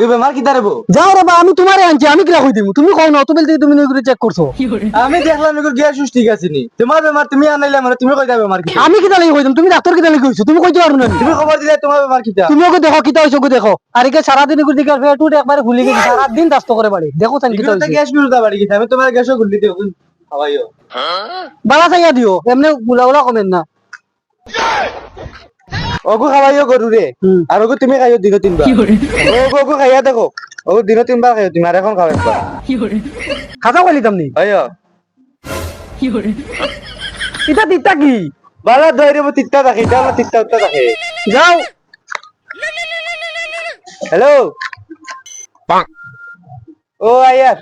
এই বেমার কি দাঁড়াবো? যাও রে বা আমি তোমারে আনছি, আমি কিরা কই দিমু? তুমি কও না, তুমি তুমি নিগুরি চেক করছো। আমি দেখলাম এগুলো গ্যাস ঠিক আছে নি, তোমার বেমার তুমি আনাইলে মানে তুমি কই দাও বেমার কি? আমি কিতা লাগি কই দিম? তুমি ডাক্তার কিতা লাগি কইছো? তুমি কইতে পারো না। তুমি খবর দিলে তোমার বেমার কিটা? তুমি ওকে দেখো কিতা হইছো, ওকে দেখো। আর একে সারা দিন এগুলো দিকে পেটুট একবারে ফুলে গেছে, সারা দিন দাস্ত করে বাড়ি। দেখো তান কিতা এগুলো তো হইছে। গ্যাস বিরুদ্ধা বাড়ি গেছে, আমি তোমার গ্যাসও গুলি দিও খাওয়াইও। বালা চাইয়া দিও, এমনি গুলা গুলা কমেন না। ওগো খাওয়াইও গরু রে, আর ওগো তুমি খাইও দিন তিনবার। ওগো ওগো খাইয়া দেখো, ওগো দিন তিনবার খাইও তুমি, আর এখন খাও একবার। খাতা কইলি তামনি আইও কিতা দিতা কি? বালা ধরে তিত্তা থাকে, এটা আমার তিত্তা উত্তা থাকে। যাও হ্যালো ও আয়ার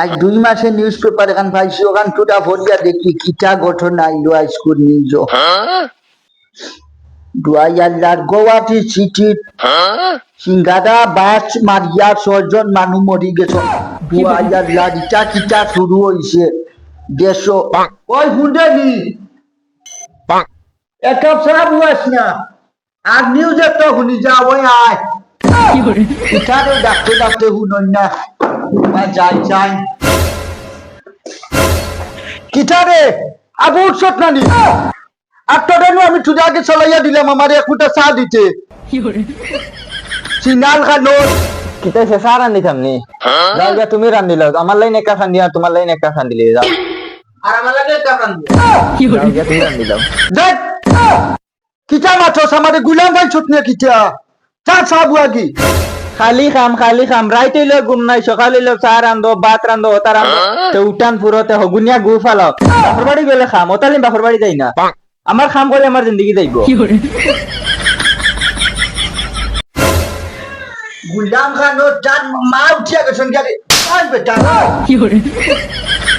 আজ 2 মাসের নিউজ পেপার এখান পাইছি, ওখান টুটা ভরিয়া দেখি কিটা ঘটনা আইলো আজকুর নিউজ। ডুয়াইয়ার গোয়াটি সিটির সিঙ্গারা বাস মারিয়া 6 জন মানুষ মরি গেছে। ডুয়াইয়ার ইটা কিটা শুরু হইছে দেশ। ওই হুন্ডানি একটা সাপ হইস না, আর নিউজ একটা শুনি যা ওই আয় ইটারে ডাকতে ডাকতে শুনন না যাই যাই কিটারে আবু উৎসব নানি আটটানো আমি তুই আগে চলাইয়া দিলাম আমার একটা চা দিতে সিনাল খানো কিতা শেষা রান্ধি থামনি যাও গিয়া তুমি রান্ধিল, আমার লাইন একা খান্দি আর তোমার লাইন একা খান্দিলে যাও। আর আমার লাগে কাকান যাও গিয়া তুমি রান্ধিলাম। দেখ কিটা মাছস আমারে গুলাম ভাই ছুটনে কিটা চা চা বুয়াগি খালি খাম রাইত হইলে গুম নাই, সকাল হইলে চা রান্ধো, ভাত রান্ধো, ওটা রান্ধো, তো উঠান পুরোতে হগুনিয়া গু ফালাও। বাপর বাড়ি গেলে খাম, ওতালি বাপর বাড়ি যাই না। আমার খাম করে আমার জিন্দগি যাইব। গুলাম খানো চার মা উঠিয়া গেছেন গাড়ি আই বেটা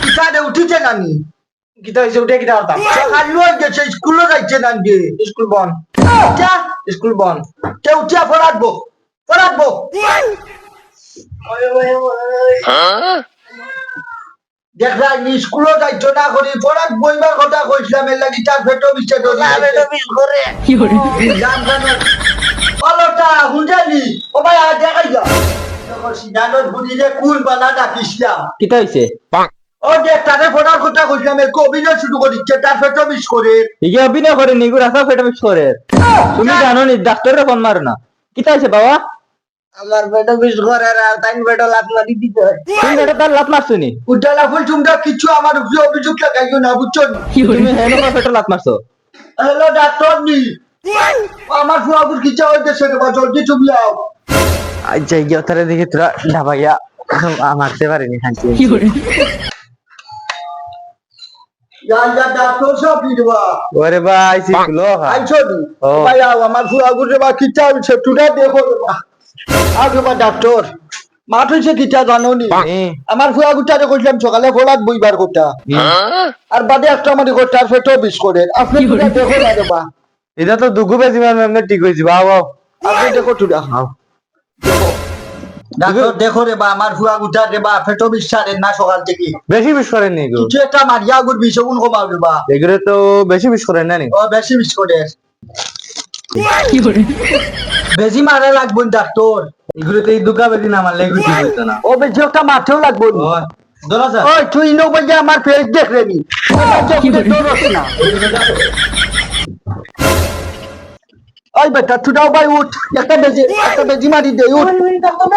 কিটা দে উঠিছে নানি কিতা হইছে উঠে কিতা হতাম? সকাল লই গেছে স্কুলে যাইছে নানি স্কুল বন্ধ, কিটা স্কুল বন্ধ। কে উঠিয়া পড়াবো দেখলা নি স্কুলে যাইছো না করি পড়াক বইবার কথা কইছিলাম এর লাগি তার পেটো বিছে ধরে পেটো বিছ করে গুলাম খানো অলটা হুঁজালি ও ভাই আ দেখাই যা তখন সিদ্ধান্তর ঘুরিয়ে কুল বানা ডাকিছিলাম কিতা হইছে? ও যে তারে পড়ার কথা কইছিলাম এর অভিনয় শুরু করিচ্ছে তার পেটো বিছ করে ইগে অভিনয় করে নিগু রাস্তা ফেটা মিক্স করে। তুমি জানো নি ডাক্তারের ফোন মারো না। কিতা হইছে বাবা? আমার পেটো বিছ করে আর তাই পেটো লাত মারি দিতে তুমি এটা তার লাত মারছো নি? উদ্দালা ফুল তোমরা কিছু আমার উপরে অভিযোগ লাগাইও না বুঝছো তুমি হেন ফেটা লাত মারছো? হ্যালো ডাক্তার নি আমার ফুয়াবুর কিচ্ছা হইতেছে রে বা জলদি তুমি আও আচ্ছা ইগে তারে দেখে তোরা ঢাবাইয়া মারতে পারিনি শান্তি। ইয়া ডাক্তার সব দিবা ওরে ভাই শিখলো আইছো নি ও। ভাই আও আমার ফুয়াবুর রে বা কিচ্ছা হইছে তুই দেখো রে বা আগে বা ডাক্তার মাঠ হইছে কিচ্ছা জানো নি আমার ফুয়াবুরটারে কইলাম সকালে ফলাত বইবার কথা আর বাদে একটা আমাদের তার পেটো বিষ করে আপনি তুই দেখো না রে বা এটা তো দুগু বেশি মানে ঠিক হয়েছে বাও বাও। আপনি দেখো তুই ডাক্তার দেখো রে বা আমার ফুয়া গুটা রে বা পেটো বিশ্বাসের না সকাল থেকে বেশি বিষ করেন নি গো? কিছু একটা মারিয়া গুড় বিষগুণ কমাও রে বা এগুলো তো বেশি বিষ করেন না নি? ও বেশি বিষ করে বেশি মারা লাগবে ডাক্তার এগুলো তো এই দুগা বেশি না মারলে এগুলো ঠিক হইতো না। ও বেশি একটা মাঠেও লাগবে ও ধরো স্যার। ওই তুই নো বলছে আমার ফেস দেখ রে নি না ওই বেটা তুই ভাই উঠ একটা বেজি মারি দে উঠ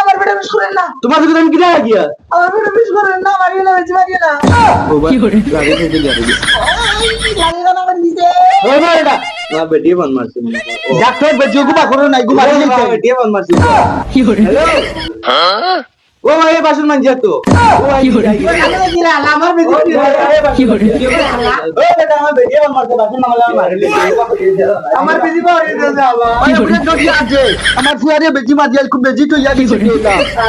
আমার বেটা বিষ করেন না তোমার দিকে আমি কিনা গিয়া আমার বেটা বিষ করেন না মারিয়ে না বেজি মারিয়ে না গাড়ি থেকে গাড়ি লাগিয়ে না মারি দে ওই না এটা না বেটি বন মারছি মনে হয়। ডাক্তার বেজি গুবা করো নাই গুবা আরে দিতে বেটি বন মারছি। হ্যালো ও ভাই বাসন মানজিয়া তো ও ভাই আমার বেজি ও বেটা আমার বেটি বন মারছে বাসন মারলে মারলে আমার বেজি মারিয়ে দে যাবা আমার যদি আছে আমার ফুয়ারে বেজি মারি খুব বেজি তো ইয়া দিছে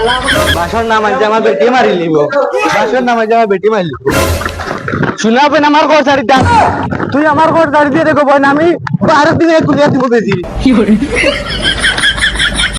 না বাসন না মানছে আমার বেটি মারি লিব, বাসন না মানছে আমার বেটি মারি লিব। শুনাবেন আমার ঘর ছাড়ি দাম, তুই আমার ঘর ছাড়ি দিয়ে দেখো বোন আমি 12 দিনে কুলিয়া দিব বেশি।